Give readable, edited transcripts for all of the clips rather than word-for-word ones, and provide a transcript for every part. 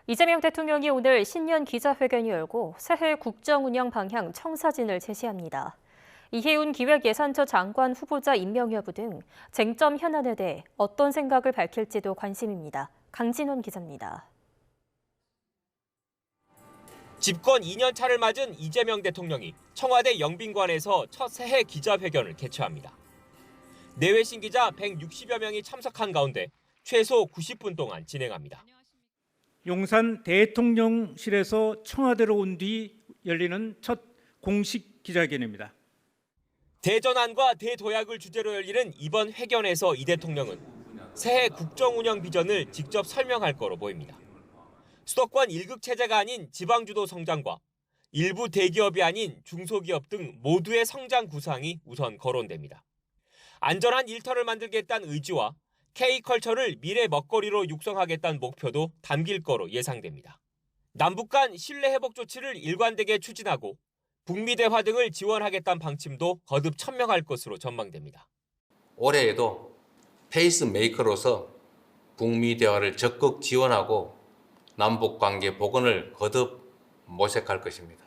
이재명 대통령이 오늘 신년 기자회견을 열고 새해 국정 운영 방향 청사진을 제시합니다. 이해운 기획예산처 장관 후보자 임명 여부 등 쟁점 현안에 대해 어떤 생각을 밝힐지도 관심입니다. 강진원 기자입니다. 집권 2년 차를 맞은 이재명 대통령이 청와대 영빈관에서 첫 새해 기자회견을 개최합니다. 내외신 기자 160여 명이 참석한 가운데 최소 90분 동안 진행합니다. 용산 대통령실에서 청와대로 온 뒤 열리는 첫 공식 기자회견입니다. 대전환과 대도약을 주제로 열리는 이번 회견에서 이 대통령은 새해 국정 운영 비전을 직접 설명할 거로 보입니다. 수도권 1급 체제가 아닌 지방주도 성장과 일부 대기업이 아닌 중소기업 등 모두의 성장 구상이 우선 거론됩니다. 안전한 일터를 만들겠다는 의지와 K컬처를 미래 먹거리로 육성하겠다는 목표도 담길 거로 예상됩니다. 남북 간 신뢰 회복 조치를 일관되게 추진하고 북미 대화 등을 지원하겠다는 방침도 거듭 천명할 것으로 전망됩니다. 올해에도 페이스메이커로서 북미 대화를 적극 지원하고 남북 관계 복원을 거듭 모색할 것입니다.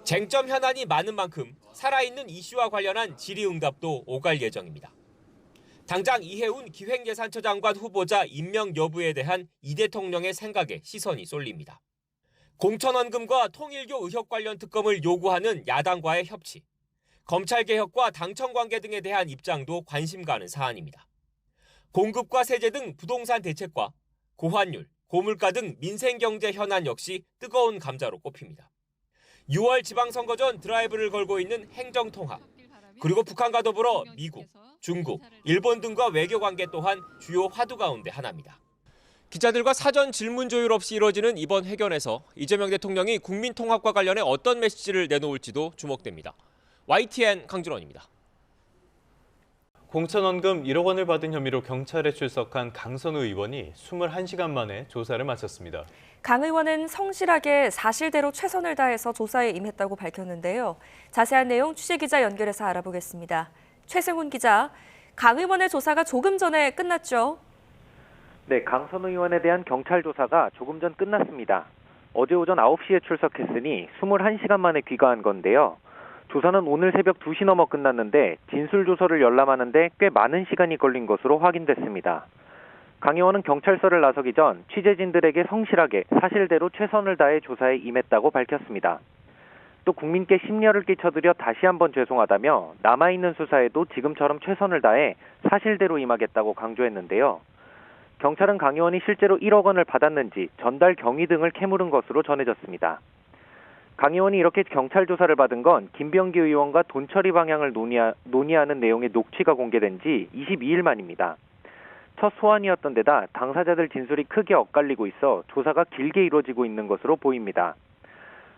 쟁점 현안이 많은 만큼 살아있는 이슈와 관련한 질의응답도 오갈 예정입니다. 당장 이해운 기획예산처 장관 후보자 임명 여부에 대한 이 대통령의 생각에 시선이 쏠립니다. 공천원금과 통일교 의혹 관련 특검을 요구하는 야당과의 협치, 검찰개혁과 당청 관계 등에 대한 입장도 관심 가는 사안입니다. 공급과 세제 등 부동산 대책과 고환율, 고물가 등 민생경제 현안 역시 뜨거운 감자로 꼽힙니다. 6월 지방선거 전 드라이브를 걸고 있는 행정통합, 그리고 북한과 더불어 미국, 중국, 일본 등과 외교관계 또한 주요 화두 가운데 하나입니다. 기자들과 사전 질문 조율 없이 이뤄지는 이번 회견에서 이재명 대통령이 국민 통합과 관련해 어떤 메시지를 내놓을지도 주목됩니다. YTN 강준원입니다. 공천원금 1억 원을 받은 혐의로 경찰에 출석한 강선우 의원이 21시간 만에 조사를 마쳤습니다. 강 의원은 성실하게 사실대로 최선을 다해서 조사에 임했다고 밝혔는데요. 자세한 내용 취재기자 연결해서 알아보겠습니다. 최승훈 기자, 강 의원의 조사가 조금 전에 끝났죠? 네, 강선우 의원에 대한 경찰 조사가 조금 전 끝났습니다. 어제 오전 9시에 출석했으니 21시간 만에 귀가한 건데요. 조사는 오늘 새벽 2시 넘어 끝났는데 진술조서를 열람하는데 꽤 많은 시간이 걸린 것으로 확인됐습니다. 강 의원은 경찰서를 나서기 전 취재진들에게 성실하게 사실대로 최선을 다해 조사에 임했다고 밝혔습니다. 또 국민께 심려를 끼쳐드려 다시 한번 죄송하다며 남아있는 수사에도 지금처럼 최선을 다해 사실대로 임하겠다고 강조했는데요. 경찰은 강 의원이 실제로 1억 원을 받았는지 전달 경위 등을 캐물은 것으로 전해졌습니다. 강 의원이 이렇게 경찰 조사를 받은 건 김병기 의원과 돈 처리 방향을 논의하는 내용의 녹취가 공개된 지 22일 만입니다. 첫 소환이었던 데다 당사자들 진술이 크게 엇갈리고 있어 조사가 길게 이루어지고 있는 것으로 보입니다.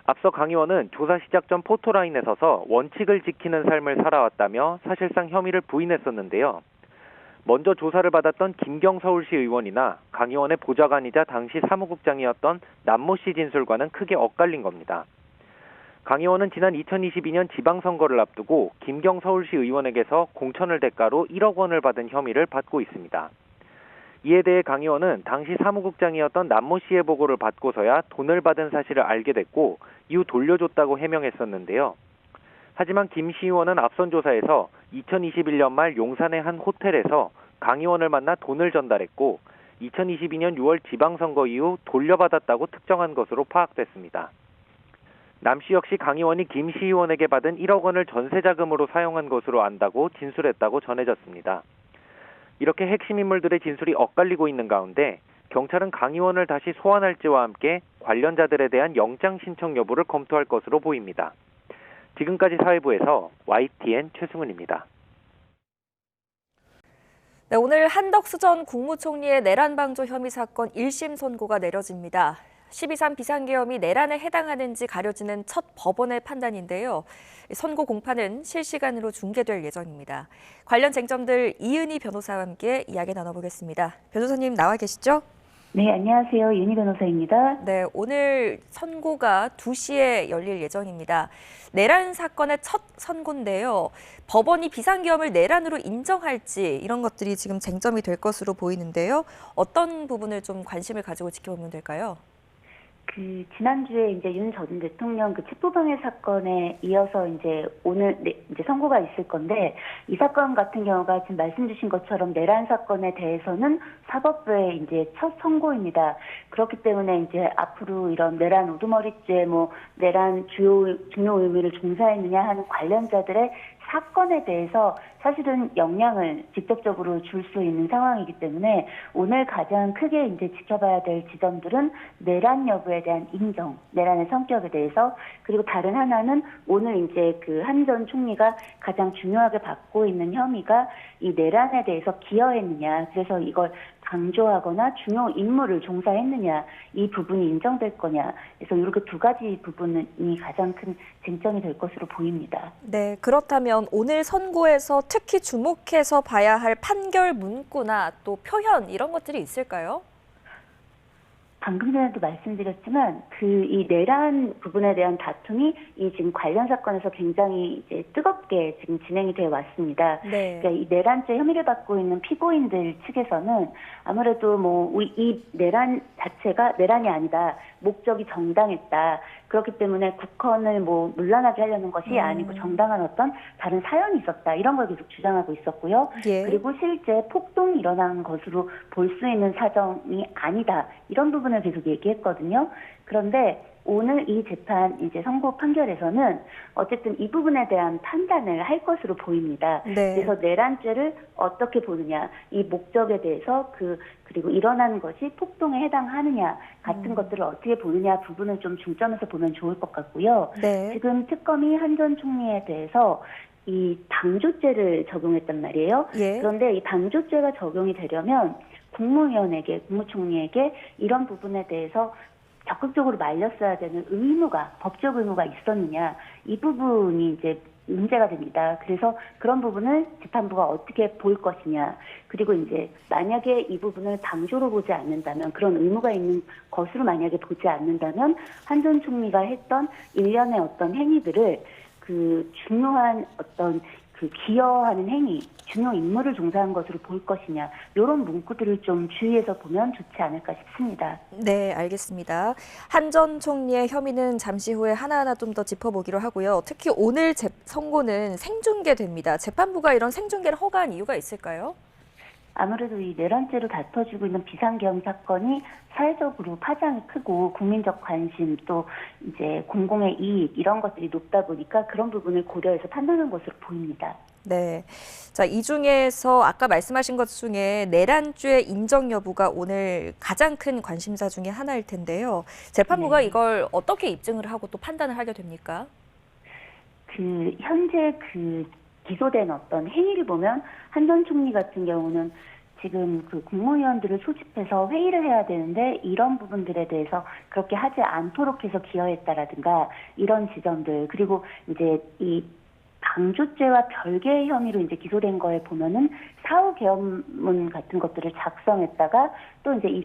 앞서 강 의원은 조사 시작 전 포토라인에 서서 원칙을 지키는 삶을 살아왔다며 사실상 혐의를 부인했었는데요. 먼저 조사를 받았던 김경 서울시 의원이나 강 의원의 보좌관이자 당시 사무국장이었던 남모 씨 진술과는 크게 엇갈린 겁니다. 강 의원은 지난 2022년 지방선거를 앞두고 김경 서울시 의원에게서 공천을 대가로 1억 원을 받은 혐의를 받고 있습니다. 이에 대해 강 의원은 당시 사무국장이었던 남모 씨의 보고를 받고서야 돈을 받은 사실을 알게 됐고 이후 돌려줬다고 해명했었는데요. 하지만 김 씨 의원은 앞선 조사에서 2021년 말 용산의 한 호텔에서 강 의원을 만나 돈을 전달했고 2022년 6월 지방선거 이후 돌려받았다고 특정한 것으로 파악됐습니다. 남 씨 역시 강 의원이 김 씨 의원에게 받은 1억 원을 전세자금으로 사용한 것으로 안다고 진술했다고 전해졌습니다. 이렇게 핵심 인물들의 진술이 엇갈리고 있는 가운데 경찰은 강 의원을 다시 소환할지와 함께 관련자들에 대한 영장 신청 여부를 검토할 것으로 보입니다. 지금까지 사회부에서 YTN 최승훈입니다. 네, 오늘 한덕수 전 국무총리의 내란 방조 혐의 사건 1심 선고가 내려집니다. 12.3 비상계엄이 내란에 해당하는지 가려지는 첫 법원의 판단인데요. 선고 공판은 실시간으로 중계될 예정입니다. 관련 쟁점들 이은희 변호사와 함께 이야기 나눠보겠습니다. 변호사님 나와 계시죠? 네, 안녕하세요. 윤희 변호사입니다. 네, 오늘 선고가 2시에 열릴 예정입니다. 내란 사건의 첫 선고인데요. 법원이 비상계엄을 내란으로 인정할지 이런 것들이 지금 쟁점이 될 것으로 보이는데요. 어떤 부분을 좀 관심을 가지고 지켜보면 될까요? 지난주에 이제 윤 전 대통령 첩보방해 사건에 이어서 이제 오늘 이제 선고가 있을 건데, 이 사건 같은 경우가 지금 말씀 주신 것처럼 내란 사건에 대해서는 사법부의 이제 첫 선고입니다. 그렇기 때문에 이제 앞으로 이런 내란 우두머리죄, 내란 중요 의무를 종사했느냐 하는 관련자들의 사건에 대해서 사실은 영향을 직접적으로 줄 수 있는 상황이기 때문에 오늘 가장 크게 이제 지켜봐야 될 지점들은 내란 여부에 대한 인정, 내란의 성격에 대해서, 그리고 다른 하나는 오늘 이제 한 전 총리가 가장 중요하게 받고 있는 혐의가 이 내란에 대해서 기여했느냐, 그래서 이걸 강조하거나 중요 임무를 종사했느냐, 이 부분이 인정될 거냐, 그래서 이렇게 두 가지 부분이 가장 큰 쟁점이 될 것으로 보입니다. 네, 그렇다면 오늘 선고에서 특히 주목해서 봐야 할 판결 문구나 또 표현 이런 것들이 있을까요? 방금 전에도 말씀드렸지만 이 내란 부분에 대한 다툼이 이 지금 관련 사건에서 굉장히 이제 뜨겁게 지금 진행이 되어 왔습니다. 네. 그러니까 이 내란죄 혐의를 받고 있는 피고인들 측에서는 아무래도 이 내란 자체가 내란이 아니다, 목적이 정당했다. 그렇기 때문에 국헌을 물러나게 하려는 것이 아니고 정당한 어떤 다른 사연이 있었다, 이런 걸 계속 주장하고 있었고요. 예. 그리고 실제 폭동이 일어난 것으로 볼 수 있는 사정이 아니다, 이런 부분을 계속 얘기했거든요. 그런데 오늘 이 재판 이제 선고 판결에서는 어쨌든 이 부분에 대한 판단을 할 것으로 보입니다. 네. 그래서 내란죄를 어떻게 보느냐, 이 목적에 대해서 그리고 일어난 것이 폭동에 해당하느냐 같은 것들을 어떻게 보느냐 부분을 좀 중점에서 보면 좋을 것 같고요. 네. 지금 특검이 한 전 총리에 대해서 이 방조죄를 적용했단 말이에요. 예. 그런데 이 방조죄가 적용이 되려면 국무총리에게 이런 부분에 대해서 적극적으로 말렸어야 되는 법적 의무가 있었느냐, 이 부분이 이제 문제가 됩니다. 그래서 그런 부분을 재판부가 어떻게 볼 것이냐, 그리고 이제 만약에 이 부분을 방조로 보지 않는다면, 그런 의무가 있는 것으로 만약에 보지 않는다면 한 전 총리가 했던 일련의 어떤 행위들을 중요한 어떤 기여하는 행위, 중요 임무를 종사한 것으로 볼 것이냐, 이런 문구들을 좀 주의해서 보면 좋지 않을까 싶습니다. 네, 알겠습니다. 한 전 총리의 혐의는 잠시 후에 하나하나 좀 더 짚어보기로 하고요. 특히 오늘 선고는 생중계됩니다. 재판부가 이런 생중계를 허가한 이유가 있을까요? 아무래도 이 내란죄로 다퉈지고 있는 비상계엄 사건이 사회적으로 파장이 크고 국민적 관심, 또 이제 공공의 이익, 이런 것들이 높다 보니까 그런 부분을 고려해서 판단한 것으로 보입니다. 네. 자, 이 중에서 아까 말씀하신 것 중에 내란죄 인정 여부가 오늘 가장 큰 관심사 중에 하나일 텐데요. 재판부가 네. 이걸 어떻게 입증을 하고 또 판단을 하게 됩니까? 현재 기소된 어떤 행위를 보면 한 전 총리 같은 경우는 지금 국무위원들을 소집해서 회의를 해야 되는데 이런 부분들에 대해서 그렇게 하지 않도록 해서 기여했다라든가 이런 지점들, 그리고 이제 이 방조죄와 별개의 혐의로 이제 기소된 거에 보면은 사후 계엄문 같은 것들을 작성했다가 또 이제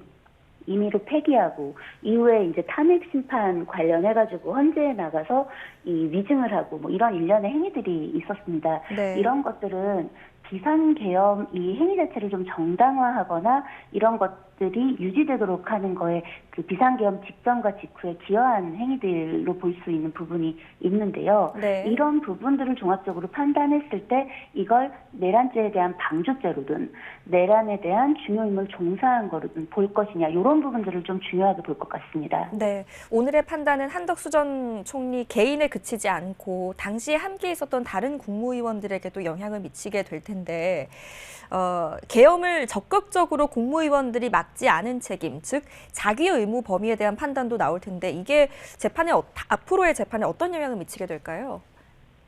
임의로 폐기하고 이후에 이제 탄핵 심판 관련해가지고 헌재에 나가서 이 위증을 하고 이런 일련의 행위들이 있었습니다. 네. 이런 것들은 비상계엄 이 행위 자체를 좀 정당화하거나 이런 것들이 유지되도록 하는 거에 비상계엄 직전과 직후에 기여한 행위들로 볼 수 있는 부분이 있는데요. 네. 이런 부분들을 종합적으로 판단했을 때 이걸 내란죄에 대한 방조죄로든 내란에 대한 중요 임무를 종사한 거로든 볼 것이냐, 이런 부분들을 좀 중요하게 볼 것 같습니다. 네, 오늘의 판단은 한덕수 전 총리 개인에 그치지 않고 당시에 함께 있었던 다른 국무위원들에게도 영향을 미치게 될 텐데, 계엄을 적극적으로 국무위원들이 막지 않은 책임, 즉 자기 의무 범위에 대한 판단도 나올 텐데 이게 앞으로의 재판에 어떤 영향을 미치게 될까요?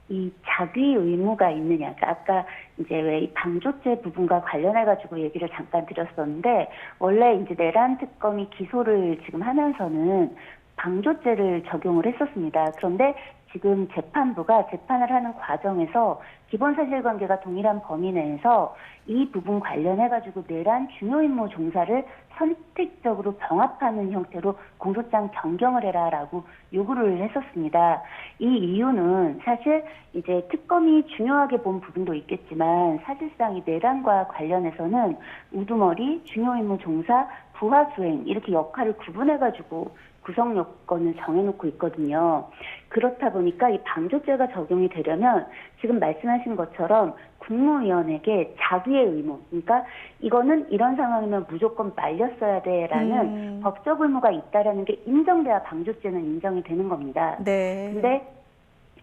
이 자기 의무가 있느냐, 아까 이제 왜 이 방조죄 부분과 관련해가지고 얘기를 잠깐 드렸었는데, 원래 이제 내란 특검이 기소를 지금 하면서는 방조죄를 적용을 했었습니다. 그런데 지금 재판부가 재판을 하는 과정에서 기본 사실관계가 동일한 범위 내에서 이 부분 관련해가지고 내란 중요 임무 종사를 선택적으로 병합하는 형태로 공소장 변경을 해라라고 요구를 했었습니다. 이 이유는 사실 이제 특검이 중요하게 본 부분도 있겠지만 사실상 이 내란과 관련해서는 우두머리, 중요임무 종사, 부하 수행 이렇게 역할을 구분해가지고 구성 요건을 정해놓고 있거든요. 그렇다 보니까 이 방조죄가 적용이 되려면 지금 말씀하신 것처럼 국무위원에게 자기의 의무, 그러니까 이거는 이런 상황이면 무조건 말렸어야 돼라는 법적 의무가 있다라는 게 인정돼야 방조죄는 인정이 되는 겁니다. 네. 근데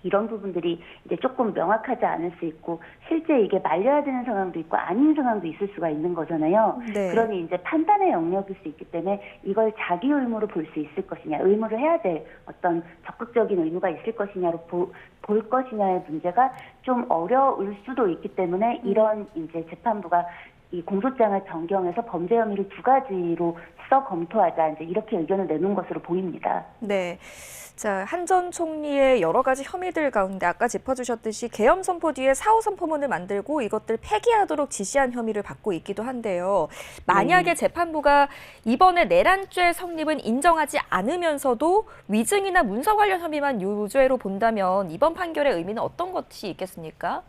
이런 부분들이 이제 조금 명확하지 않을 수 있고 실제 이게 말려야 되는 상황도 있고 아닌 상황도 있을 수가 있는 거잖아요. 네. 그러니 이제 판단의 영역일 수 있기 때문에 이걸 자기 의무로 볼 수 있을 것이냐, 의무를 해야 될 어떤 적극적인 의무가 있을 것이냐로 볼 것이냐의 문제가 좀 어려울 수도 있기 때문에 이런 이제 재판부가 이 공소장을 변경해서 범죄 혐의를 두 가지로 검토하자 이제 이렇게 의견을 내놓은 것으로 보입니다. 네. 자, 한 전 총리의 여러 가지 혐의들 가운데 아까 짚어주셨듯이 계엄 선포 뒤에 사후 선포문을 만들고 이것들 폐기하도록 지시한 혐의를 받고 있기도 한데요. 만약에 재판부가 이번에 내란죄 성립은 인정하지 않으면서도 위증이나 문서 관련 혐의만 유죄로 본다면 이번 판결의 의미는 어떤 것이 있겠습니까?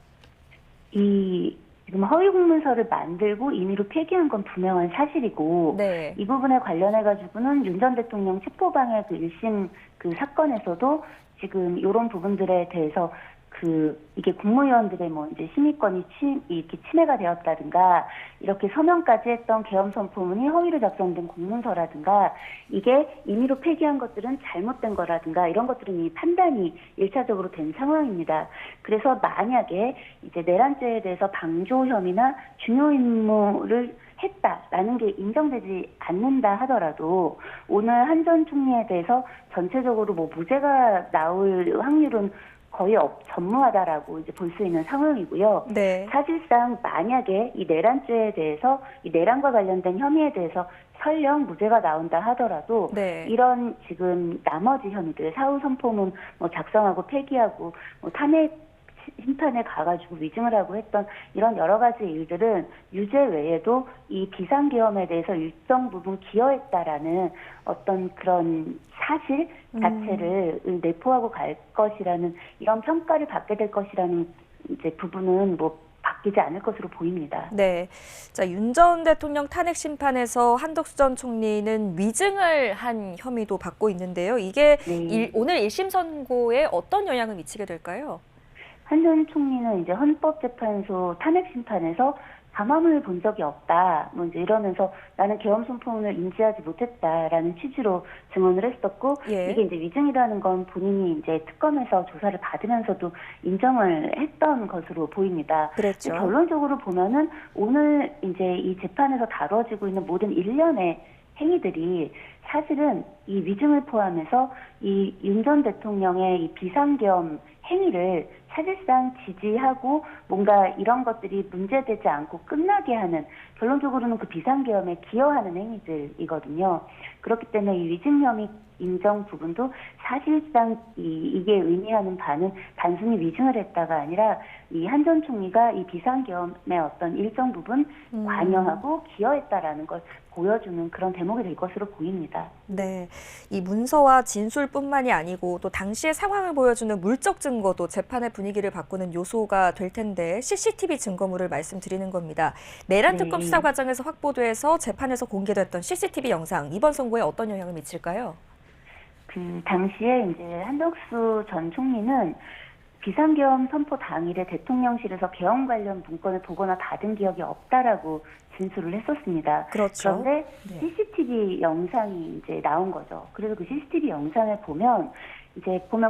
지금 허위 공문서를 만들고 임의로 폐기한 건 분명한 사실이고 네. 이 부분에 관련해가지고는 윤 전 대통령 체포방해 그 1심 그 사건에서도 지금 이런 부분들에 대해서 이게 국무위원들의 뭐 이제 심의권이 이렇게 침해가 되었다든가 이렇게 서명까지 했던 계엄 선포문이 허위로 작성된 공문서라든가 이게 임의로 폐기한 것들은 잘못된 거라든가 이런 것들은 이미 판단이 1차적으로 된 상황입니다. 그래서 만약에 이제 내란죄에 대해서 방조 혐의나 중요 임무를 했다라는 게 인정되지 않는다 하더라도 오늘 한 전 총리에 대해서 전체적으로 뭐 무죄가 나올 확률은 거의 전무하다라고 이제 볼 수 있는 상황이고요. 네. 사실상 만약에 이 내란죄에 대해서 이 내란과 관련된 혐의에 대해서 설령 무죄가 나온다 하더라도 네. 이런 지금 나머지 혐의들 사후 선포문 뭐 작성하고 폐기하고 뭐 탄핵 심판에 가가지고 위증을 하고 했던 이런 여러 가지 일들은 유죄 외에도 이 비상계엄에 대해서 일정 부분 기여했다라는 어떤 그런 사실 자체를 내포하고 갈 것이라는 이런 평가를 받게 될 것이라는 이제 부분은 뭐 바뀌지 않을 것으로 보입니다. 네. 자, 윤 전 대통령 탄핵 심판에서 한덕수 전 총리는 위증을 한 혐의도 받고 있는데요. 이게 네. 오늘 1심 선고에 어떤 영향을 미치게 될까요? 한 전 총리는 이제 헌법재판소 탄핵 심판에서 담화문을 본 적이 없다. 뭐 이제 이러면서 나는 계엄 선포문을 인지하지 못했다라는 취지로 증언을 했었고 예. 이게 이제 위증이라는 건 본인이 이제 특검에서 조사를 받으면서도 인정을 했던 것으로 보입니다. 그랬죠. 결론적으로 보면은 오늘 이제 이 재판에서 다뤄지고 있는 모든 일련의 행위들이 사실은 이 위증을 포함해서 이 윤 전 대통령의 이 비상계엄 행위를 사실상 지지하고 뭔가 이런 것들이 문제되지 않고 끝나게 하는 결론적으로는 그 비상계엄에 기여하는 행위들이거든요. 그렇기 때문에 이 위증 혐의 인정 부분도 사실상 이게 의미하는 바는 단순히 위증을 했다가 아니라 이 한 전 총리가 이 비상계엄의 어떤 일정 부분 관여하고 기여했다라는 걸 보여주는 그런 대목이 될 것으로 보입니다. 네, 이 문서와 진술뿐만이 아니고 또 당시의 상황을 보여주는 물적 증거도 재판의 분위기를 바꾸는 요소가 될 텐데 CCTV 증거물을 말씀드리는 겁니다. 내란 특검 수사 과정에서 확보돼서 재판에서 공개됐던 CCTV 영상 이번 선고에 어떤 영향을 미칠까요? 그 당시에 이제 한덕수 전 총리는 비상계엄 선포 당일에 대통령실에서 계엄 관련 문건을 보거나 받은 기억이 없다라고 진술을 했었습니다. 그렇죠. 그런데 네. CCTV 영상이 이제 나온 거죠. 그래서 그 CCTV 영상을 보면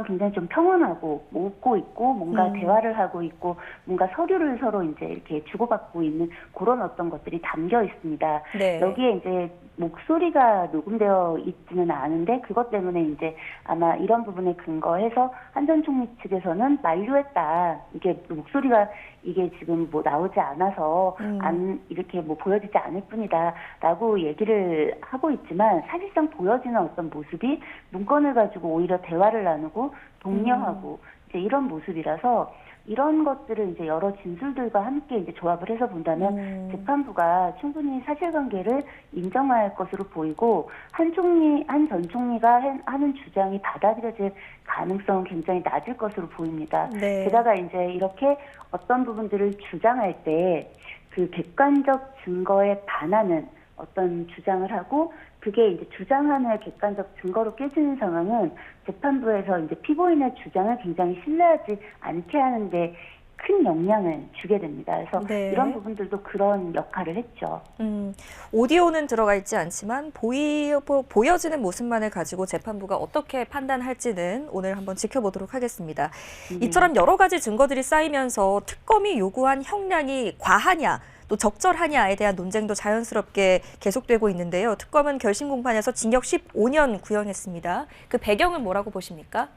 굉장히 좀 평온하고 뭐 웃고 있고 뭔가 대화를 하고 있고 뭔가 서류를 서로 이제 이렇게 주고받고 있는 그런 어떤 것들이 담겨 있습니다. 네. 여기에 이제 목소리가 녹음되어 있지는 않은데 그것 때문에 이제 아마 이런 부분에 근거해서 한 전 총리 측에서는 만류했다. 이게 목소리가 이게 지금 뭐 나오지 않아서 이렇게 뭐 보여지지 않을 뿐이다라고 얘기를 하고 있지만 사실상 보여지는 어떤 모습이 문건을 가지고 오히려 대화를 나누고 독려하고 이제 이런 모습이라서 이런 것들을 이제 여러 진술들과 함께 이제 조합을 해서 본다면 재판부가 충분히 사실관계를 인정할 것으로 보이고 한 전 총리가 하는 주장이 받아들여질 가능성은 굉장히 낮을 것으로 보입니다. 네. 게다가 이제 이렇게 어떤 부분들을 주장할 때 그 객관적 증거에 반하는 어떤 주장을 하고 그게 이제 주장하는 객관적 증거로 깨지는 상황은 재판부에서 이제 피고인의 주장을 굉장히 신뢰하지 않게 하는데 큰 영향을 주게 됩니다. 그래서 네. 이런 부분들도 그런 역할을 했죠. 오디오는 들어가 있지 않지만 보여지는 모습만을 가지고 재판부가 어떻게 판단할지는 오늘 한번 지켜보도록 하겠습니다. 이처럼 여러 가지 증거들이 쌓이면서 특검이 요구한 형량이 과하냐 또 적절하냐에 대한 논쟁도 자연스럽게 계속되고 있는데요. 특검은 결심 공판에서 징역 15년 구형했습니다. 그 배경은 뭐라고 보십니까?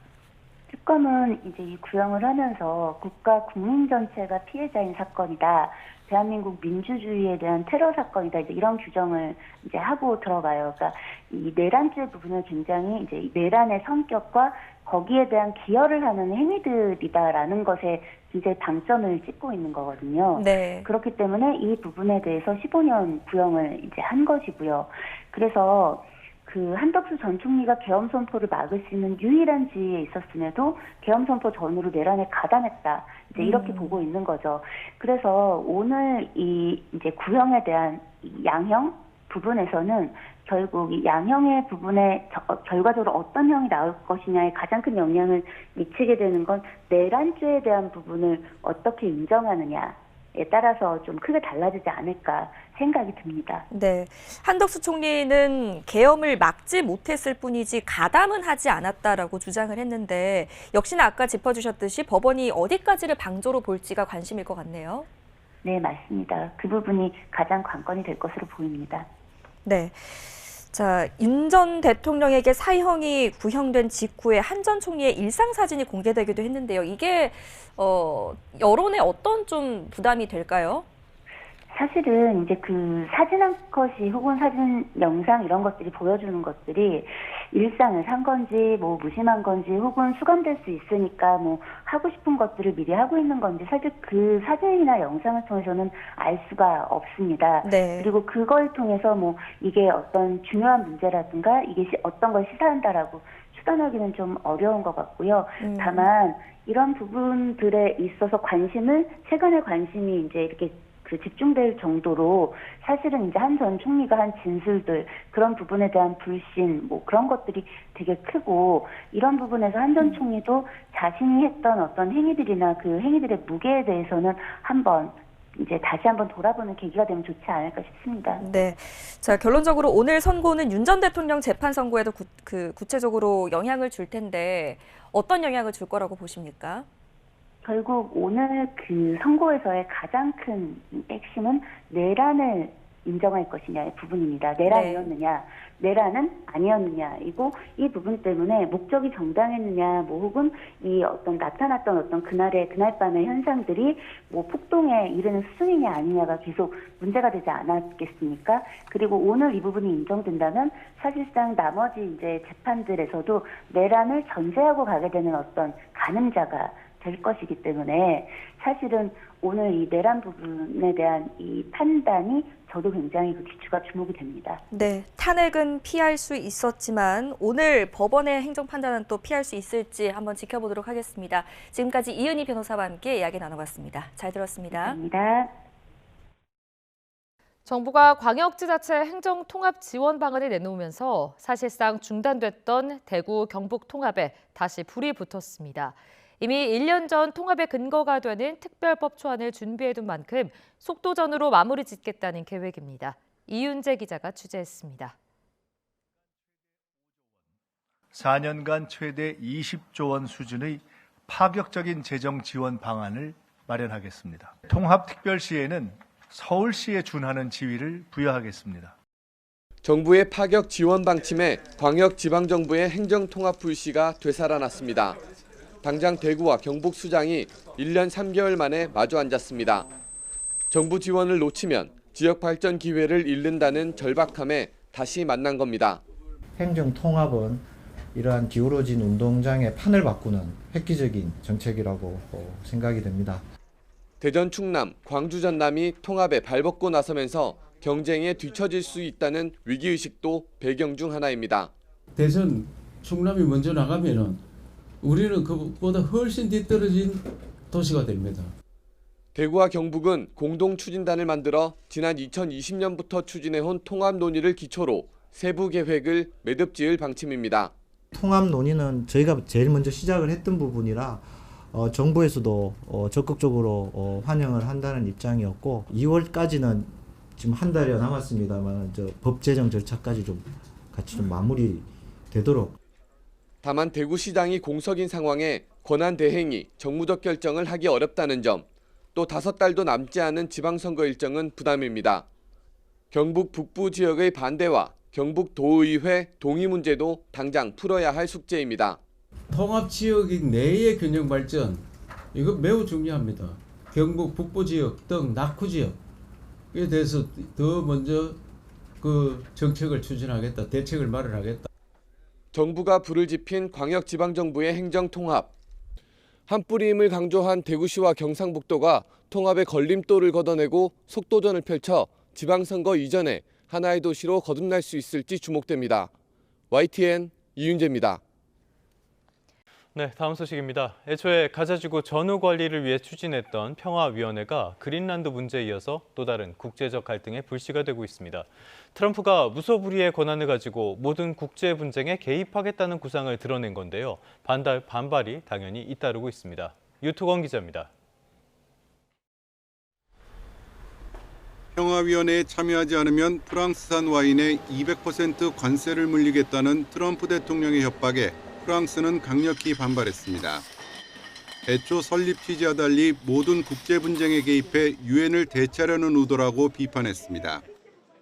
특검은 이제 이 구형을 하면서 국가 국민 전체가 피해자인 사건이다. 대한민국 민주주의에 대한 테러 사건이다. 이제 이런 규정을 이제 하고 들어가요. 그러니까 이 내란죄 부분을 굉장히 이제 내란의 성격과 거기에 대한 기여를 하는 행위들이다라는 것에 굉장히 방점을 찍고 있는 거거든요. 네. 그렇기 때문에 이 부분에 대해서 15년 구형을 이제 한 것이고요. 그래서 그 한덕수 전 총리가 계엄 선포를 막을 수 있는 유일한 지위에 있었음에도 계엄 선포 전후로 내란에 가담했다. 이제 이렇게 보고 있는 거죠. 그래서 오늘 이 이제 구형에 대한 이 양형 부분에서는 결국 이 양형의 부분에 결과적으로 어떤 형이 나올 것이냐에 가장 큰 영향을 미치게 되는 건 내란죄에 대한 부분을 어떻게 인정하느냐에 따라서 좀 크게 달라지지 않을까 생각이 듭니다. 네, 한덕수 총리는 계엄을 막지 못했을 뿐이지 가담은 하지 않았다라고 주장을 했는데 역시나 아까 짚어주셨듯이 법원이 어디까지를 방조로 볼지가 관심일 것 같네요. 네, 맞습니다. 그 부분이 가장 관건이 될 것으로 보입니다. 네. 자, 윤 전 대통령에게 사형이 구형된 직후에 한 전 총리의 일상 사진이 공개되기도 했는데요. 이게 여론에 어떤 좀 부담이 될까요? 사실은 이제 그 사진 한 컷이 혹은 사진 영상 이런 것들이 보여주는 것들이 일상을 산 건지 뭐 무심한 건지 혹은 수감될 수 있으니까 뭐 하고 싶은 것들을 미리 하고 있는 건지 사실 그 사진이나 영상을 통해서는 알 수가 없습니다. 네. 그리고 그걸 통해서 뭐 이게 어떤 중요한 문제라든가 이게 어떤 걸 시사한다라고 추단하기는 좀 어려운 것 같고요. 다만 이런 부분들에 있어서 최근에 관심이 이제 이렇게 집중될 정도로 사실은 이제 한 전 총리가 한 진술들 그런 부분에 대한 불신 뭐 그런 것들이 되게 크고 이런 부분에서 한 전 총리도 자신이 했던 어떤 행위들이나 그 행위들의 무게에 대해서는 다시 한번 돌아보는 계기가 되면 좋지 않을까 싶습니다. 네. 자, 결론적으로 오늘 선고는 윤 전 대통령 재판 선고에도 구체적으로 영향을 줄 텐데 어떤 영향을 줄 거라고 보십니까? 결국 오늘 그 선고에서의 가장 큰 핵심은 내란을 인정할 것이냐의 부분입니다. 내란이었느냐, 내란은 아니었느냐이고 이 부분 때문에 목적이 정당했느냐, 뭐 혹은 이 어떤 나타났던 어떤 그날 밤의 현상들이 뭐 폭동에 이르는 수준이냐 아니냐가 계속 문제가 되지 않았겠습니까? 그리고 오늘 이 부분이 인정된다면 사실상 나머지 이제 재판들에서도 내란을 전제하고 가게 되는 어떤 가늠자가 될 것이기 때문에 사실은 오늘 이 내란 부분에 대한 이 판단이 저도 굉장히 그 귀추가 주목이 됩니다. 네, 탄핵은 피할 수 있었지만 오늘 법원의 행정 판단은 또 피할 수 있을지 한번 지켜보도록 하겠습니다. 지금까지 이은희 변호사와 함께 이야기 나눠봤습니다. 잘 들었습니다. 감사합니다. 정부가 광역지자체 행정통합 지원 방안을 내놓으면서 사실상 중단됐던 대구 경북 통합에 다시 불이 붙었습니다. 이미 1년 전 통합의 근거가 되는 특별법 초안을 준비해둔 만큼 속도전으로 마무리 짓겠다는 계획입니다. 이윤재 기자가 취재했습니다. 4년간 최대 20조 원 수준의 파격적인 재정 지원 방안을 마련하겠습니다. 통합특별시에는 서울시에 준하는 지위를 부여하겠습니다. 정부의 파격 지원 방침에 광역지방정부의 행정통합 불씨가 되살아났습니다. 당장 대구와 경북 수장이 1년 3개월 만에 마주 앉았습니다. 정부 지원을 놓치면 지역 발전 기회를 잃는다는 절박함에 다시 만난 겁니다. 행정통합은 이러한 기울어진 운동장의 판을 바꾸는 획기적인 정책이라고 생각이 됩니다. 대전 충남, 광주 전남이 통합에 발벗고 나서면서 경쟁에 뒤처질 수 있다는 위기의식도 배경 중 하나입니다. 대전 충남이 먼저 나가면은 우리는 그보다 훨씬 뒤떨어진 도시가 됩니다. 대구와 경북은 공동 추진단을 만들어 지난 2020년부터 추진해온 통합 논의를 기초로 세부 계획을 매듭지을 방침입니다. 통합 논의는 저희가 제일 먼저 시작을 했던 부분이라 정부에서도 적극적으로 환영을 한다는 입장이었고 2월까지는 지금 한 달여 남았습니다만 법 제정 절차까지 좀 같이 좀 마무리되도록. 다만 대구시장이 공석인 상황에 권한 대행이 정무적 결정을 하기 어렵다는 점, 또 5달도 남지 않은 지방선거 일정은 부담입니다. 경북 북부 지역의 반대와 경북도의회 동의 문제도 당장 풀어야 할 숙제입니다. 통합 지역 내의 균형 발전, 이거 매우 중요합니다. 경북 북부 지역 등 낙후 지역에 대해서 더 먼저 그 정책을 추진하겠다, 대책을 마련하겠다. 정부가 불을 지핀 광역지방정부의 행정통합. 한뿌리임을 강조한 대구시와 경상북도가 통합의 걸림돌을 걷어내고 속도전을 펼쳐 지방선거 이전에 하나의 도시로 거듭날 수 있을지 주목됩니다. YTN 이윤재입니다. 네, 다음 소식입니다. 애초에 가자지구 전후 관리를 위해 추진했던 평화위원회가 그린란드 문제에 이어서 또 다른 국제적 갈등의 불씨가 되고 있습니다. 트럼프가 무소불위의 권한을 가지고 모든 국제 분쟁에 개입하겠다는 구상을 드러낸 건데요. 반발이 당연히 잇따르고 있습니다. 유토건 기자입니다. 평화위원회에 참여하지 않으면 프랑스산 와인에 200% 관세를 물리겠다는 트럼프 대통령의 협박에 프랑스는 강력히 반발했습니다. 애초 설립 취지와 달리 모든 국제 분쟁에 개입해 유엔을 대체하려는 의도라고 비판했습니다.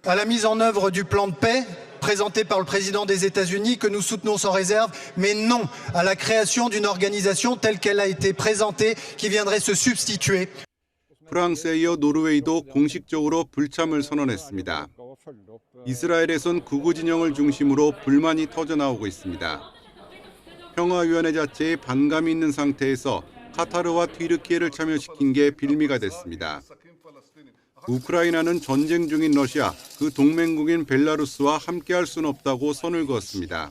À la mise en œuvre du plan de paix présenté par le président des États-Unis que nous soutenons sans réserve, mais non à la création d'une organisation telle qu'elle a été présentée qui viendrait se substituer. 프랑스에 이어 노르웨이도 공식적으로 불참을 선언했습니다. 이스라엘에선 극우 진영을 중심으로 불만이 터져나오고 있습니다. 평화위원회 자체에 반감이 있는 상태에서 카타르와 튀르키예를 참여시킨 게 빌미가 됐습니다. 우크라이나는 전쟁 중인 러시아, 그 동맹국인 벨라루스와 함께할 수는 없다고 선을 그었습니다.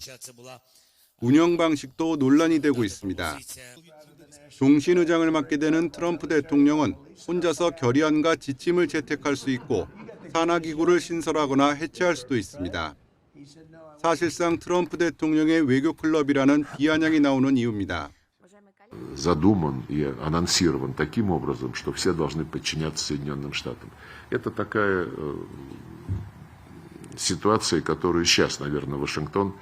운영 방식도 논란이 되고 있습니다. 종신의장을 맡게 되는 트럼프 대통령은 혼자서 결의안과 지침을 채택할 수 있고 산하기구를 신설하거나 해체할 수도 있습니다. 사실상 트럼프 대통령의 외교 클럽이라는 비아냥이 나오는 이유입니다. Задуман и анонсирован таким образом, что все должны подчиняться Соединенным Штатам. Это такая ситуация, которую сейчас, наверное, Вашингтон.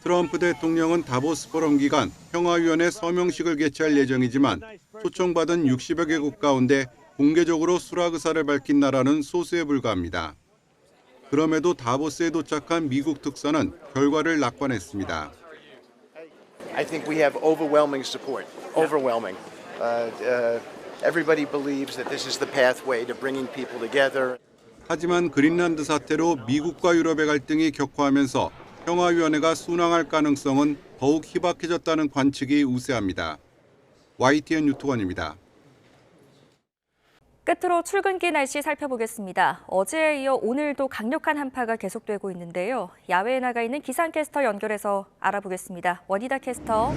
트럼프 대통령은 다보스 포럼 기간 평화위원회 서명식을 개최할 예정이지만 초청받은 60여 개국 가운데 공개적으로 수락 의사를 밝힌 나라는 소수에 불과합니다. 그럼에도 다보스에 도착한 미국 특사는 결과를 낙관했습니다. I think we have overwhelming support. Overwhelming. Everybody believes that this is the pathway to bringing people together. 하지만 그린란드 사태로 미국과 유럽의 갈등이 격화하면서 평화위원회가 순항할 가능성은 더욱 희박해졌다는 관측이 우세합니다. YTN 유토건입니다. 끝으로 출근길 날씨 살펴보겠습니다. 어제에 이어 오늘도 강력한 한파가 계속되고 있는데요. 야외에 나가 있는 기상캐스터 연결해서 알아보겠습니다. 원희다 캐스터.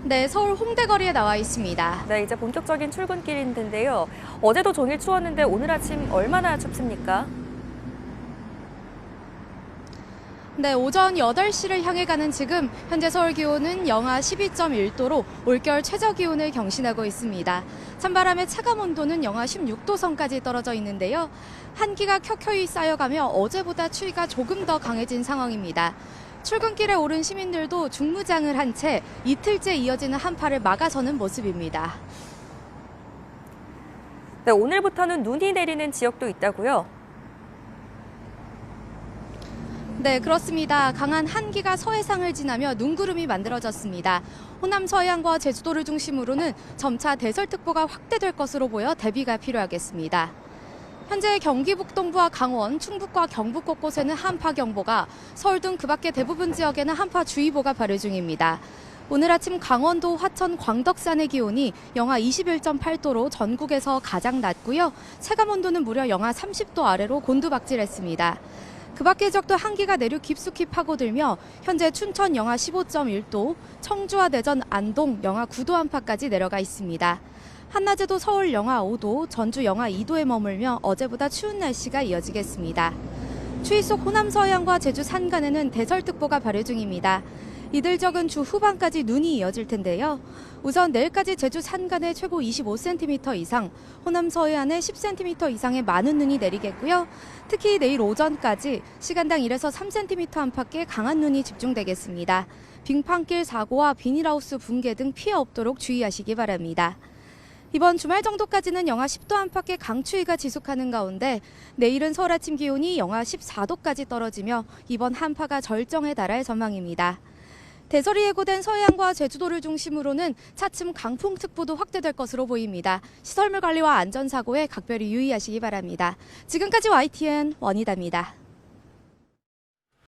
네, 서울 홍대 거리에 나와 있습니다. 네, 이제 본격적인 출근길인데요. 어제도 종일 추웠는데 오늘 아침 얼마나 춥습니까? 네, 오전 8시를 향해 가는 지금 현재 서울 기온은 영하 12.1도로 올겨울 최저 기온을 경신하고 있습니다. 찬바람의 차감 온도는 영하 16도 선까지 떨어져 있는데요. 한기가 켜켜이 쌓여가며 어제보다 추위가 조금 더 강해진 상황입니다. 출근길에 오른 시민들도 중무장을 한 채 이틀째 이어지는 한파를 막아서는 모습입니다. 네, 오늘부터는 눈이 내리는 지역도 있다고요? 네, 그렇습니다. 강한 한기가 서해상을 지나며 눈구름이 만들어졌습니다. 호남 서해안과 제주도를 중심으로는 점차 대설특보가 확대될 것으로 보여 대비가 필요하겠습니다. 현재 경기 북동부와 강원, 충북과 경북 곳곳에는 한파경보가, 서울 등 그 밖의 대부분 지역에는 한파주의보가 발효 중입니다. 오늘 아침 강원도 화천 광덕산의 기온이 영하 21.8도로 전국에서 가장 낮고요. 체감온도는 무려 영하 30도 아래로 곤두박질했습니다. 그 밖의 지역도 한기가 내륙 깊숙이 파고들며 현재 춘천 영하 15.1도, 청주와 대전, 안동 영하 9도 안팎까지 내려가 있습니다. 한낮에도 서울 영하 5도, 전주 영하 2도에 머물며 어제보다 추운 날씨가 이어지겠습니다. 추위 속 호남 서해안과 제주 산간에는 대설특보가 발효 중입니다. 이들 지역은 주 후반까지 눈이 이어질 텐데요. 우선 내일까지 제주 산간에 최고 25cm 이상, 호남 서해안에 10cm 이상의 많은 눈이 내리겠고요. 특히 내일 오전까지 시간당 1에서 3cm 안팎의 강한 눈이 집중되겠습니다. 빙판길 사고와 비닐하우스 붕괴 등 피해 없도록 주의하시기 바랍니다. 이번 주말 정도까지는 영하 10도 안팎의 강추위가 지속하는 가운데 내일은 서울 아침 기온이 영하 14도까지 떨어지며 이번 한파가 절정에 달할 전망입니다. 대설이 예고된 서해안과 제주도를 중심으로는 차츰 강풍특보도 확대될 것으로 보입니다. 시설물 관리와 안전사고에 각별히 유의하시기 바랍니다. 지금까지 YTN 원희다입니다.